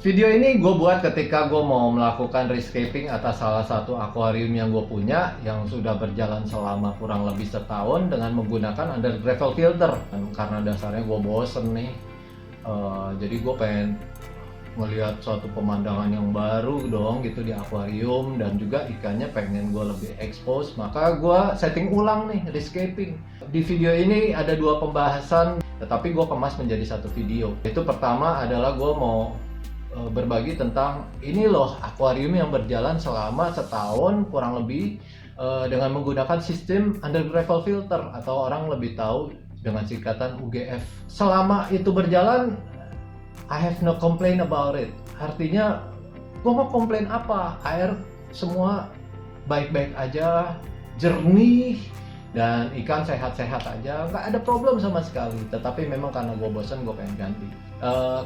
Video ini gue buat ketika gue mau melakukan rescaping atas salah satu akuarium yang gue punya yang sudah berjalan selama kurang lebih setahun dengan menggunakan under gravel filter. Dan karena dasarnya gue bosen nih, jadi gue pengen melihat suatu pemandangan yang baru dong gitu di akuarium, dan juga ikannya pengen gue lebih expose, maka gue setting ulang nih rescaping. Di video ini ada dua pembahasan, tetapi gue kemas menjadi satu video. Itu pertama adalah gue mau berbagi tentang ini loh akuarium yang berjalan selama setahun kurang lebih dengan menggunakan sistem under gravel filter, atau orang lebih tahu dengan singkatan UGF. Selama itu berjalan, I have no complain about it. Artinya, gue mau komplain apa? Air semua baik-baik aja, jernih, dan ikan sehat-sehat aja, nggak ada problem sama sekali. Tetapi memang karena gue bosan, gue pengen ganti.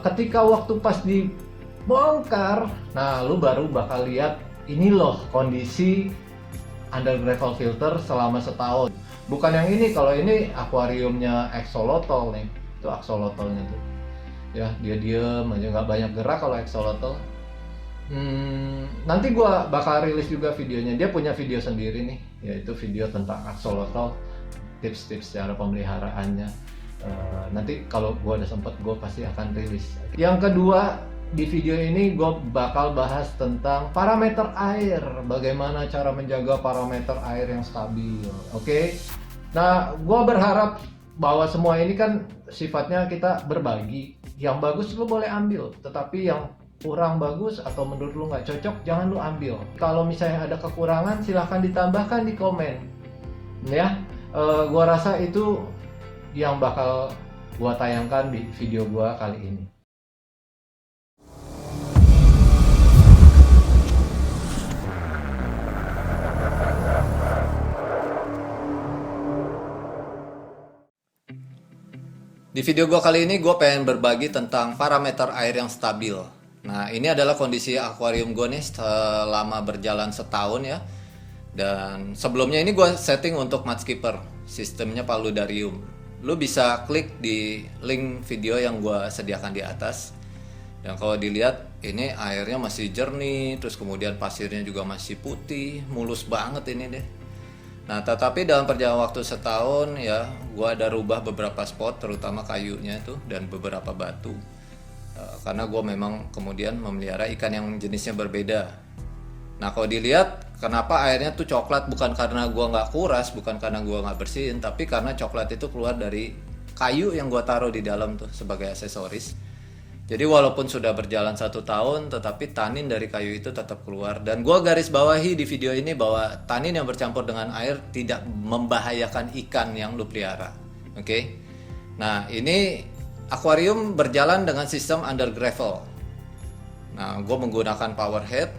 Ketika waktu pas dibongkar, nah lu baru bakal lihat ini loh kondisi under gravel filter selama setahun. Bukan yang ini, kalau ini akuariumnya axolotl nih, itu axolotlnya tuh. Ya, dia diem aja, nggak banyak gerak kalau axolotl. Nanti gua bakal rilis juga videonya. Dia punya video sendiri nih, yaitu video tentang axolotl, tips-tips cara pemeliharaannya. Nanti kalau gua ada sempet, gua pasti akan rilis. Yang kedua, di video ini gue bakal bahas tentang parameter air, bagaimana cara menjaga parameter air yang stabil. Oke? Nah, gue berharap bahwa semua ini kan sifatnya kita berbagi. Yang bagus lu boleh ambil, tetapi yang kurang bagus atau menurut lu nggak cocok, jangan lu ambil. Kalau misalnya ada kekurangan, silahkan ditambahkan di komen. Ya, gue rasa itu yang bakal gue tayangkan di video gue kali ini. Di video gue kali ini gue pengen berbagi tentang parameter air yang stabil. Nah, ini adalah kondisi akuarium gue nih selama berjalan setahun ya. Dan sebelumnya ini gue setting untuk mudskipper, sistemnya paludarium. Lu bisa klik di link video yang gue sediakan di atas. Dan kalau dilihat ini airnya masih jernih, terus kemudian pasirnya juga masih putih, mulus banget ini deh. Nah, tetapi dalam perjalanan waktu setahun ya, gua ada rubah beberapa spot, terutama kayunya itu dan beberapa batu. Karena gua memang kemudian memelihara ikan yang jenisnya berbeda. Nah, kalau dilihat kenapa airnya tuh coklat, bukan karena gua nggak kuras, bukan karena gua nggak bersihin, tapi karena coklat itu keluar dari kayu yang gua taruh di dalam tuh sebagai aksesoris. Jadi walaupun sudah berjalan 1 tahun, tetapi tanin dari kayu itu tetap keluar. Dan gue garis bawahi di video ini bahwa tanin yang bercampur dengan air tidak membahayakan ikan yang lu pelihara. Oke? Nah, ini akuarium berjalan dengan sistem under gravel. Nah, gue menggunakan power head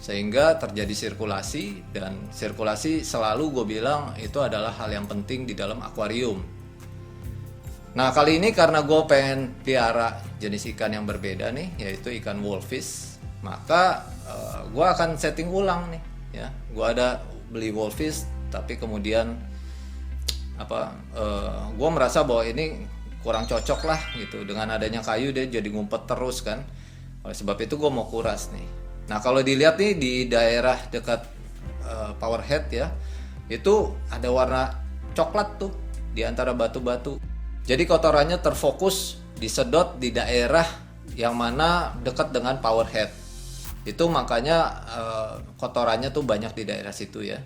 sehingga terjadi sirkulasi, dan sirkulasi selalu gue bilang itu adalah hal yang penting di dalam akuarium. Nah, kali ini karena gue pengen pelihara jenis ikan yang berbeda nih, yaitu ikan wolfish, maka gue akan setting ulang nih ya. Gue ada beli wolfish, tapi kemudian gue merasa bahwa ini kurang cocok lah gitu. Dengan adanya kayu dia jadi ngumpet terus kan. Oleh sebab itu gue mau kuras nih. Nah, kalau dilihat nih di daerah dekat power head ya, itu ada warna coklat tuh di antara batu-batu. Jadi kotorannya terfokus disedot di daerah yang mana dekat dengan power head. Itu makanya kotorannya tuh banyak di daerah situ ya.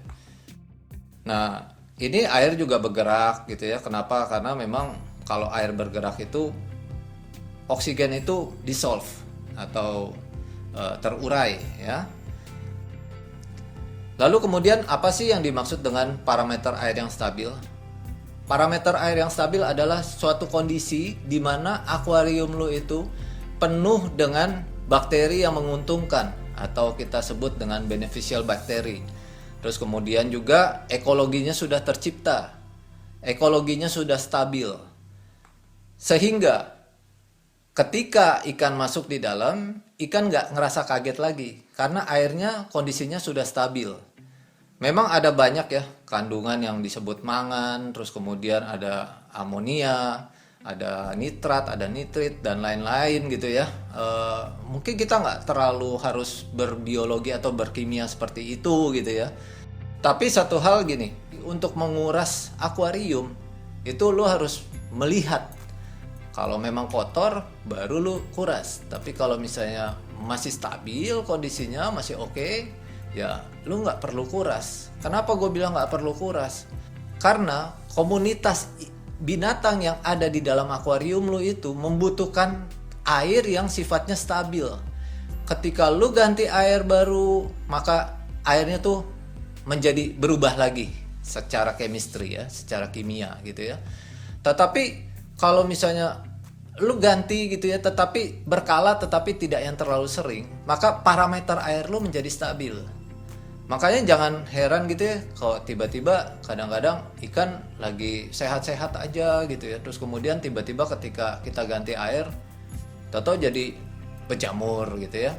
Nah, ini air juga bergerak gitu ya. Kenapa? Karena memang kalau air bergerak itu oksigen itu dissolve atau terurai ya. Lalu kemudian apa sih yang dimaksud dengan parameter air yang stabil? Parameter air yang stabil adalah suatu kondisi di mana akuarium lo itu penuh dengan bakteri yang menguntungkan atau kita sebut dengan beneficial bakteri. Terus kemudian juga ekologinya sudah tercipta, ekologinya sudah stabil. Sehingga ketika ikan masuk di dalam, ikan nggak ngerasa kaget lagi karena airnya kondisinya sudah stabil. Memang ada banyak ya kandungan yang disebut mangan, terus kemudian ada amonia, ada nitrat, ada nitrit dan lain-lain gitu ya. Mungkin kita nggak terlalu harus berbiologi atau berkimia seperti itu gitu ya. Tapi satu hal gini, untuk menguras akuarium itu lo harus melihat. Kalau memang kotor baru lo kuras. Tapi kalau misalnya masih stabil kondisinya, masih oke, ya lo nggak perlu kuras. Kenapa gue bilang nggak perlu kuras? Karena komunitas binatang yang ada di dalam akuarium lu itu membutuhkan air yang sifatnya stabil. Ketika lu ganti air baru, maka airnya tuh menjadi berubah lagi secara chemistry ya, secara kimia gitu ya. Tetapi kalau misalnya lu ganti gitu ya, tetapi berkala tetapi tidak yang terlalu sering, maka parameter air lu menjadi stabil. Makanya jangan heran gitu ya kalau tiba-tiba kadang-kadang ikan lagi sehat-sehat aja gitu ya. Terus kemudian tiba-tiba ketika kita ganti air, tahu jadi berjamur gitu ya.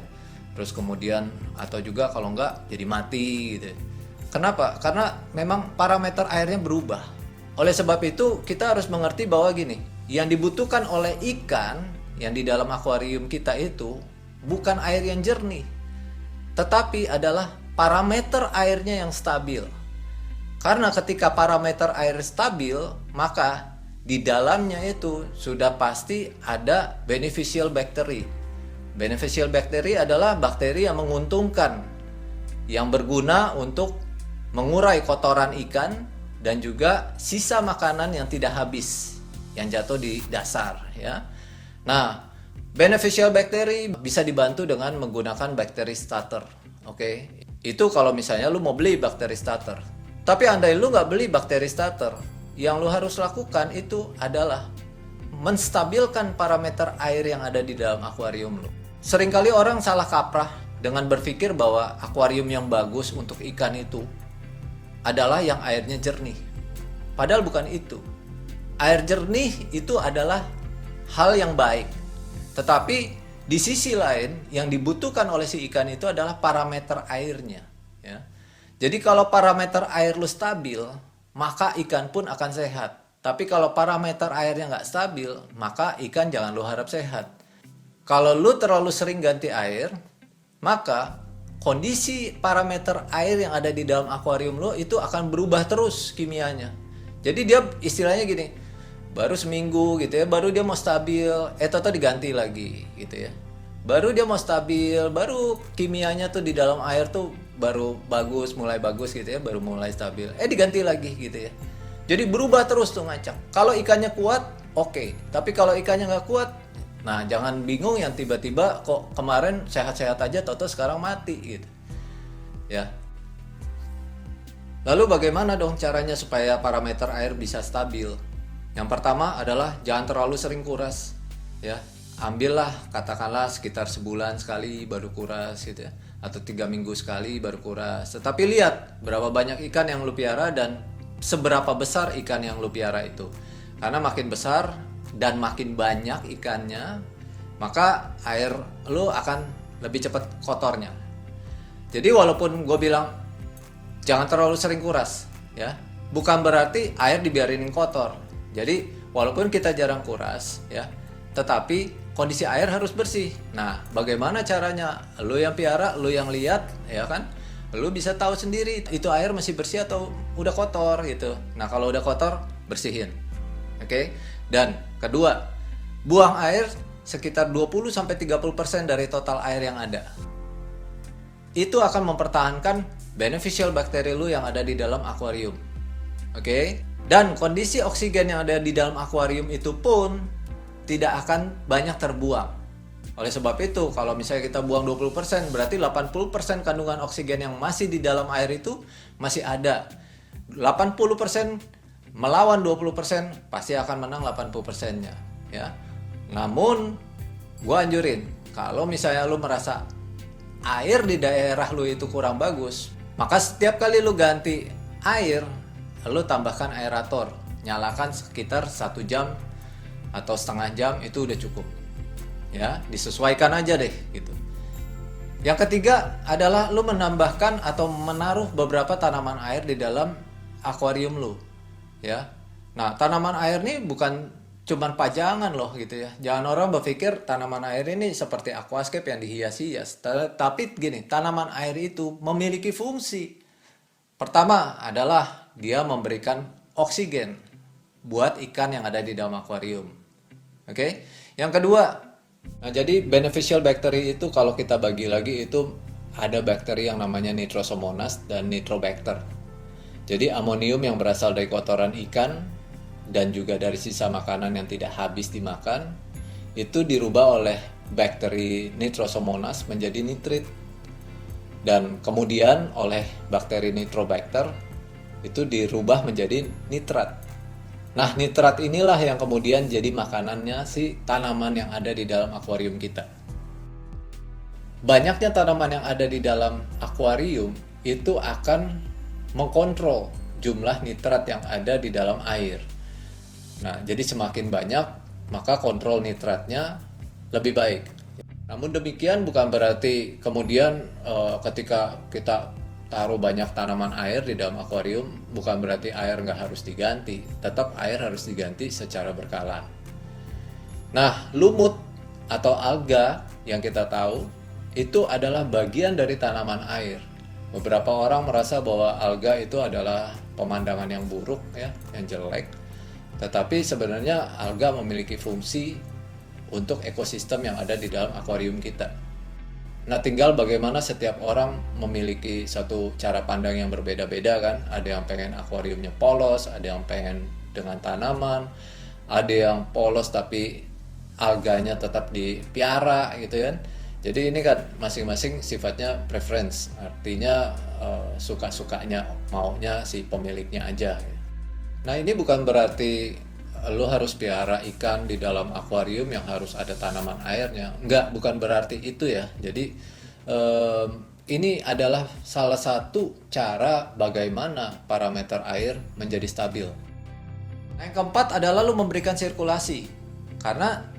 Terus kemudian atau juga kalau enggak jadi mati gitu ya. Kenapa? Karena memang parameter airnya berubah. Oleh sebab itu kita harus mengerti bahwa gini, yang dibutuhkan oleh ikan yang di dalam akuarium kita itu bukan air yang jernih, tetapi adalah parameter airnya yang stabil. Karena ketika parameter air stabil, maka di dalamnya itu sudah pasti ada beneficial bacteria. Beneficial bacteria adalah bakteri yang menguntungkan, yang berguna untuk mengurai kotoran ikan dan juga sisa makanan yang tidak habis yang jatuh di dasar ya. Nah, beneficial bacteria bisa dibantu dengan menggunakan bakteri starter. Oke. Itu kalau misalnya lu mau beli bakteri starter. Tapi andai lu nggak beli bakteri starter, yang lu harus lakukan itu adalah menstabilkan parameter air yang ada di dalam akuarium lu. Seringkali orang salah kaprah dengan berpikir bahwa akuarium yang bagus untuk ikan itu adalah yang airnya jernih. Padahal bukan itu. Air jernih itu adalah hal yang baik. Tetapi di sisi lain yang dibutuhkan oleh si ikan itu adalah parameter airnya ya. Jadi kalau parameter air lu stabil, maka ikan pun akan sehat. Tapi kalau parameter airnya nggak stabil, maka ikan jangan lu harap sehat. Kalau lu terlalu sering ganti air, maka kondisi parameter air yang ada di dalam akuarium lu itu akan berubah terus kimianya. Jadi dia istilahnya gini, baru seminggu gitu ya, baru dia mau stabil, atau diganti lagi gitu ya. Baru dia mau stabil, baru kimianya tuh di dalam air tuh baru bagus, mulai bagus gitu ya, baru mulai stabil. Diganti lagi gitu ya. Jadi berubah terus tuh ngacak. Kalau ikannya kuat, oke. Tapi kalau ikannya nggak kuat, nah jangan bingung yang tiba-tiba kok kemarin sehat-sehat aja, toto sekarang mati gitu. Ya. Lalu bagaimana dong caranya supaya parameter air bisa stabil? Yang pertama adalah jangan terlalu sering kuras ya. Ambillah katakanlah sekitar sebulan sekali baru kuras gitu ya, atau 3 minggu sekali baru kuras. Tetapi lihat berapa banyak ikan yang lu piara dan seberapa besar ikan yang lu piara itu. Karena makin besar dan makin banyak ikannya, maka air lu akan lebih cepat kotornya. Jadi walaupun gue bilang jangan terlalu sering kuras ya, bukan berarti air dibiarin kotor. Jadi walaupun kita jarang kuras ya, tetapi kondisi air harus bersih. Nah, bagaimana caranya? Lu yang piara, lu yang lihat ya kan? Lu bisa tahu sendiri itu air masih bersih atau udah kotor gitu. Nah, kalau udah kotor, bersihin. Oke? Dan kedua, buang air sekitar 20-30% dari total air yang ada. Itu akan mempertahankan beneficial bakteri lu yang ada di dalam akuarium. Oke? Dan kondisi oksigen yang ada di dalam akuarium itu pun tidak akan banyak terbuang. Oleh sebab itu, kalau misalnya kita buang 20%, berarti 80% kandungan oksigen yang masih di dalam air itu masih ada. 80% melawan 20%, pasti akan menang 80%-nya, ya. Namun, gua anjurin, kalau misalnya lu merasa air di daerah lu itu kurang bagus, maka setiap kali lu ganti air, lu tambahkan aerator, nyalakan sekitar 1 jam atau setengah jam, itu udah cukup ya, disesuaikan aja deh gitu. Yang ketiga adalah lu menambahkan atau menaruh beberapa tanaman air di dalam akuarium lu ya. Nah, tanaman air ini bukan cuman pajangan loh gitu ya. Jangan orang berpikir tanaman air ini seperti aquascape yang dihias-hias. Tapi gini, tanaman air itu memiliki fungsi. Pertama adalah dia memberikan oksigen buat ikan yang ada di dalam akuarium. Oke? Yang kedua, nah jadi beneficial bakteri itu kalau kita bagi lagi itu ada bakteri yang namanya Nitrosomonas dan Nitrobacter. Jadi amonium yang berasal dari kotoran ikan dan juga dari sisa makanan yang tidak habis dimakan itu dirubah oleh bakteri Nitrosomonas menjadi nitrit, dan kemudian oleh bakteri Nitrobacter itu dirubah menjadi nitrat. Nah, nitrat inilah yang kemudian jadi makanannya si tanaman yang ada di dalam akuarium kita. Banyaknya tanaman yang ada di dalam akuarium itu akan mengkontrol jumlah nitrat yang ada di dalam air. Nah, jadi semakin banyak, maka kontrol nitratnya lebih baik. Namun demikian bukan berarti kemudian ketika kita taruh banyak tanaman air di dalam akuarium, bukan berarti air nggak harus diganti. Tetap air harus diganti secara berkala. Nah, lumut atau alga yang kita tahu itu adalah bagian dari tanaman air. Beberapa orang merasa bahwa alga itu adalah pemandangan yang buruk ya, yang jelek. Tetapi sebenarnya alga memiliki fungsi untuk ekosistem yang ada di dalam akuarium kita. Nah, tinggal bagaimana setiap orang memiliki satu cara pandang yang berbeda-beda kan. Ada yang pengen akuariumnya polos, ada yang pengen dengan tanaman, ada yang polos tapi alganya tetap dipiara gitu kan. Jadi ini kan masing-masing sifatnya preference, artinya suka-sukanya, maunya si pemiliknya aja. Nah, ini bukan berarti lo harus piara ikan di dalam akuarium yang harus ada tanaman airnya. Enggak, bukan berarti itu ya. Jadi ini adalah salah satu cara bagaimana parameter air menjadi stabil. Nah, yang keempat adalah lo memberikan sirkulasi. Karena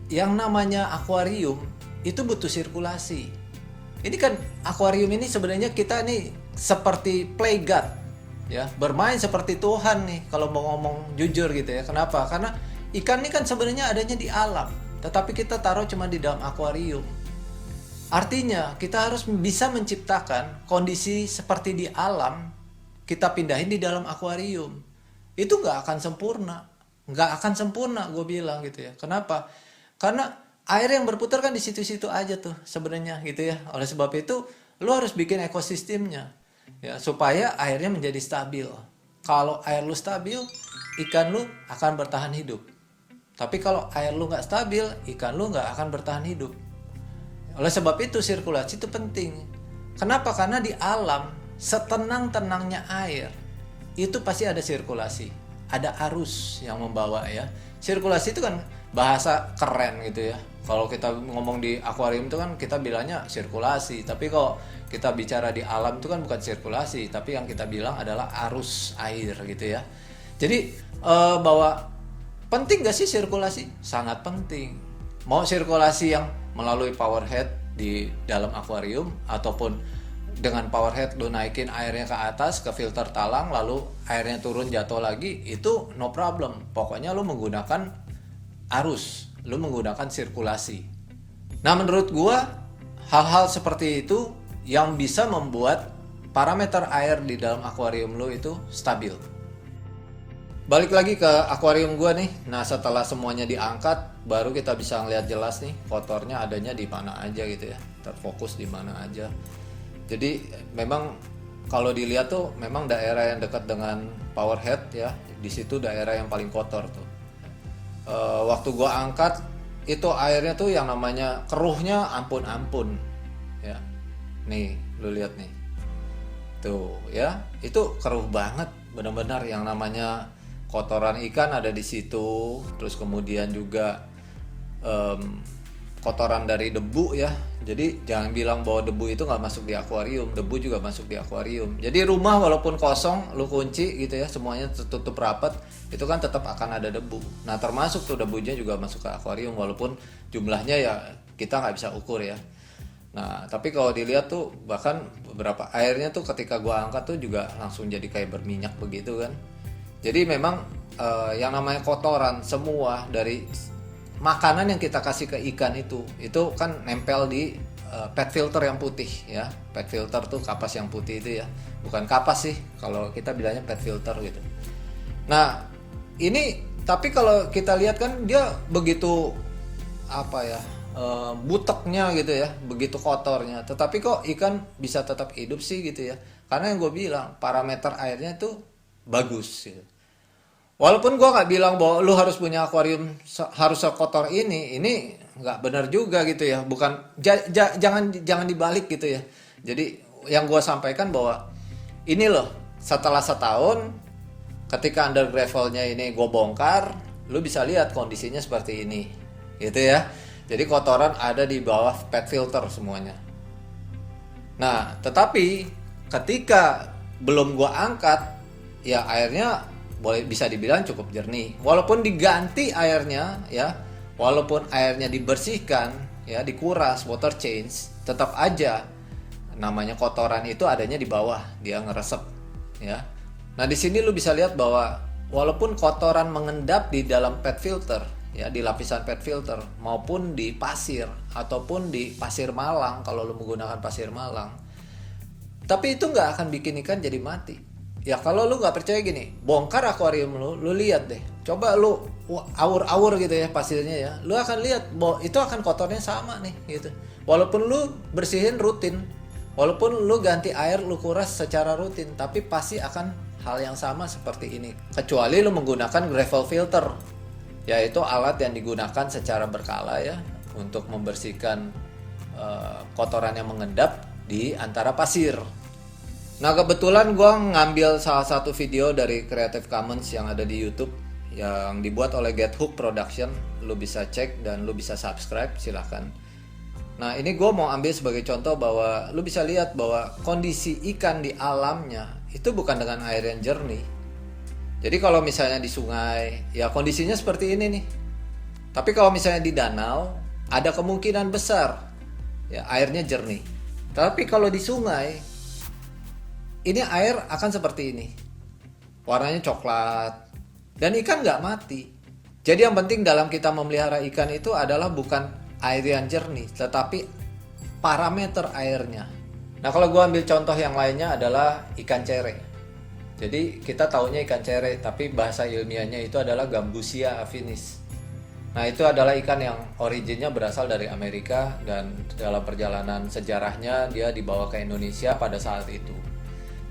yang namanya akuarium itu butuh sirkulasi. Ini kan akuarium ini sebenarnya kita nih seperti play god, ya, bermain seperti Tuhan nih kalau mau ngomong jujur gitu ya. Kenapa? Karena ikan ini kan sebenarnya adanya di alam, tetapi kita taruh cuma di dalam akuarium. Artinya kita harus bisa menciptakan kondisi seperti di alam, kita pindahin di dalam akuarium. Itu nggak akan sempurna, gue bilang gitu ya. Kenapa? Karena air yang berputar kan di situ-situ aja tuh sebenarnya gitu ya. Oleh sebab itu lo harus bikin ekosistemnya ya, supaya airnya menjadi stabil. Kalau air lu stabil, ikan lu akan bertahan hidup. Tapi kalau air lu nggak stabil, ikan lu nggak akan bertahan hidup. Oleh sebab itu sirkulasi itu penting. Kenapa? Karena di alam setenang-tenangnya air itu pasti ada sirkulasi, ada arus yang membawa ya. Sirkulasi itu kan bahasa keren gitu ya. Kalau kita ngomong di akuarium itu kan kita bilangnya sirkulasi, tapi kalau kita bicara di alam itu kan bukan sirkulasi, tapi yang kita bilang adalah arus air gitu ya. Jadi bahwa penting gak sih sirkulasi? Sangat penting. Mau sirkulasi yang melalui power head di dalam akuarium ataupun dengan power head lu naikin airnya ke atas ke filter talang lalu airnya turun jatuh lagi, itu no problem. Pokoknya lu menggunakan arus, lu menggunakan sirkulasi. Nah, menurut gua hal-hal seperti itu yang bisa membuat parameter air di dalam akuarium lu itu stabil. Balik lagi ke akuarium gua nih. Nah, setelah semuanya diangkat, baru kita bisa ngeliat jelas nih kotornya adanya di mana aja gitu ya, terfokus di mana aja. Jadi memang kalau dilihat tuh memang daerah yang dekat dengan power head ya, di situ daerah yang paling kotor tuh. Waktu gua angkat itu airnya tuh yang namanya keruhnya ampun-ampun ya. Nih, lu lihat nih. Tuh ya, itu keruh banget benar-benar, yang namanya kotoran ikan ada di situ. Terus kemudian juga kotoran dari debu ya. Jadi jangan bilang bahwa debu itu nggak masuk di akuarium, debu juga masuk di akuarium. Jadi rumah walaupun kosong, lu kunci gitu ya, semuanya tertutup rapat, itu kan tetap akan ada debu. Nah, termasuk tuh debunya juga masuk ke akuarium walaupun jumlahnya ya kita nggak bisa ukur ya. Nah, tapi kalau dilihat tuh bahkan beberapa airnya tuh ketika gua angkat tuh juga langsung jadi kayak berminyak begitu kan. Jadi memang yang namanya kotoran semua dari makanan yang kita kasih ke ikan itu kan nempel di PET filter yang putih ya. PET filter tuh kapas yang putih itu ya. Bukan kapas sih, kalau kita bilangnya PET filter gitu. Nah, ini tapi kalau kita lihat kan dia begitu apa ya? Buteknya gitu ya, begitu kotornya. Tetapi kok ikan bisa tetap hidup sih gitu ya. Karena yang gue bilang parameter airnya tuh bagus gitu. Walaupun gue nggak bilang bahwa lu harus punya akuarium harus sekotor ini nggak benar juga gitu ya. Bukan jangan dibalik gitu ya. Jadi yang gue sampaikan bahwa ini loh setelah setahun ketika under gravelnya ini gue bongkar, lu bisa lihat kondisinya seperti ini, gitu ya. Jadi kotoran ada di bawah PET filter semuanya. Nah, tetapi ketika belum gue angkat, ya airnya bisa dibilang cukup jernih. Walaupun diganti airnya ya, walaupun airnya dibersihkan ya, dikuras, water change, tetap aja namanya kotoran itu adanya di bawah, dia ngeresep ya. Nah, di sini lu bisa lihat bahwa walaupun kotoran mengendap di dalam PET filter ya, di lapisan PET filter maupun di pasir ataupun di pasir malang kalau lu menggunakan pasir malang, tapi itu nggak akan bikin ikan jadi mati. Ya kalau lu nggak percaya gini, bongkar akuarium lu lihat deh. Coba lu awur-awur gitu ya pasirnya ya. Lu akan lihat bahwa itu akan kotornya sama nih gitu. Walaupun lu bersihin rutin, walaupun lu ganti air, lu kuras secara rutin, tapi pasti akan hal yang sama seperti ini. Kecuali lu menggunakan gravel filter, yaitu alat yang digunakan secara berkala ya untuk membersihkan kotoran yang mengendap di antara pasir. Nah, kebetulan gue ngambil salah satu video dari Creative Commons yang ada di YouTube yang dibuat oleh Get Hook Production. Lu bisa cek dan lu bisa subscribe, silahkan. Nah, ini gue mau ambil sebagai contoh bahwa lu bisa lihat bahwa kondisi ikan di alamnya itu bukan dengan air yang jernih. Jadi kalau misalnya di sungai, ya kondisinya seperti ini nih. Tapi kalau misalnya di danau, ada kemungkinan besar ya airnya jernih. Tapi kalau di sungai, ini air akan seperti ini, warnanya coklat, dan ikan nggak mati. Jadi yang penting dalam kita memelihara ikan itu adalah bukan air yang jernih, tetapi parameter airnya. Nah, kalau gue ambil contoh yang lainnya adalah ikan cere. Jadi kita taunya ikan cere, tapi bahasa ilmiahnya itu adalah Gambusia affinis. Nah, itu adalah ikan yang originnya berasal dari Amerika dan dalam perjalanan sejarahnya dia dibawa ke Indonesia pada saat itu.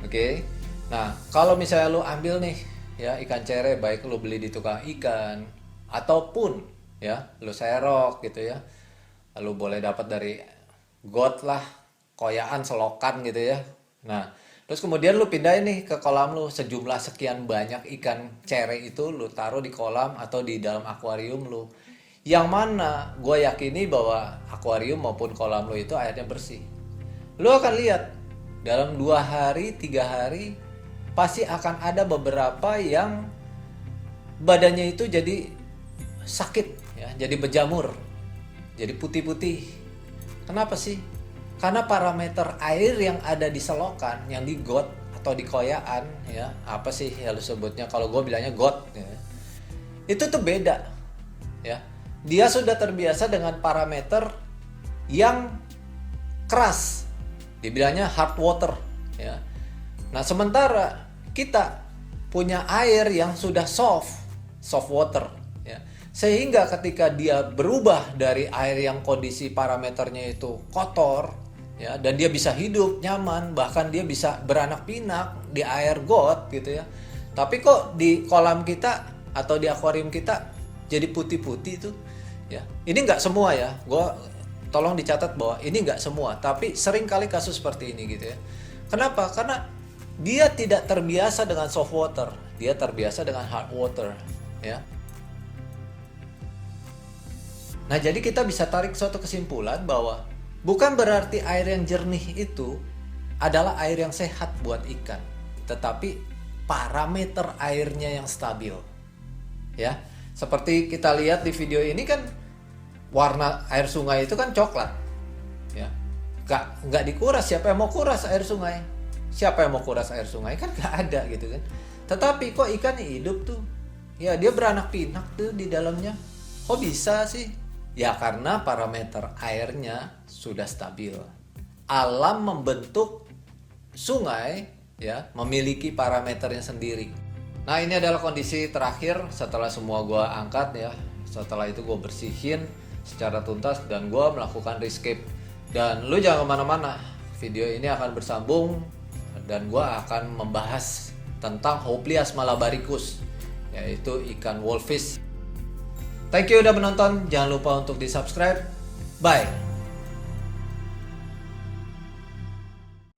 Oke. Nah, kalau misalnya lu ambil nih ya ikan cere, baik lu beli di tukang ikan ataupun ya lu serok gitu ya. Lu boleh dapat dari got lah, koyaan, selokan gitu ya. Nah, terus kemudian lu pindahin nih ke kolam lu, sejumlah sekian banyak ikan cere itu lu taruh di kolam atau di dalam akuarium lu. Yang mana gue yakini bahwa akuarium maupun kolam lu itu airnya bersih. Lu akan lihat dalam 2 hari, 3 hari pasti akan ada beberapa yang badannya itu jadi sakit ya, jadi berjamur, jadi putih-putih. Kenapa sih? Karena parameter air yang ada di selokan, yang di got atau di koyaan ya, apa sih ya lu sebutnya, kalau gue bilangnya got ya, itu tuh beda ya. Dia sudah terbiasa dengan parameter yang keras, dibilangnya hard water ya. Nah, sementara kita punya air yang sudah soft water ya. Sehingga ketika dia berubah dari air yang kondisi parameternya itu kotor ya, dan dia bisa hidup nyaman, bahkan dia bisa beranak pinak di air got gitu ya. Tapi kok di kolam kita atau di akuarium kita jadi putih-putih tuh ya. Ini nggak semua ya, tolong dicatat bahwa ini nggak semua, tapi sering kali kasus seperti ini gitu ya. Kenapa? Karena dia tidak terbiasa dengan soft water, dia terbiasa dengan hard water ya. Nah, jadi kita bisa tarik suatu kesimpulan bahwa bukan berarti air yang jernih itu adalah air yang sehat buat ikan, tetapi parameter airnya yang stabil ya. Seperti kita lihat di video ini kan, warna air sungai itu kan coklat ya, nggak dikuras. Siapa yang mau kuras air sungai? Siapa yang mau kuras air sungai? Kan nggak ada gitu kan. Tetapi kok ikan hidup tuh? Ya dia beranak pinak tuh di dalamnya. Kok bisa sih? Ya karena parameter airnya sudah stabil. Alam membentuk sungai ya memiliki parameternya sendiri. Nah ini adalah kondisi terakhir setelah semua gua angkat ya. Setelah itu gue bersihin secara tuntas dan gue melakukan rescape. Dan lu jangan kemana-mana, video ini akan bersambung dan gue akan membahas tentang Hopleas malabaricus, yaitu ikan wolfish. Thank you udah menonton, jangan lupa untuk di subscribe. Bye.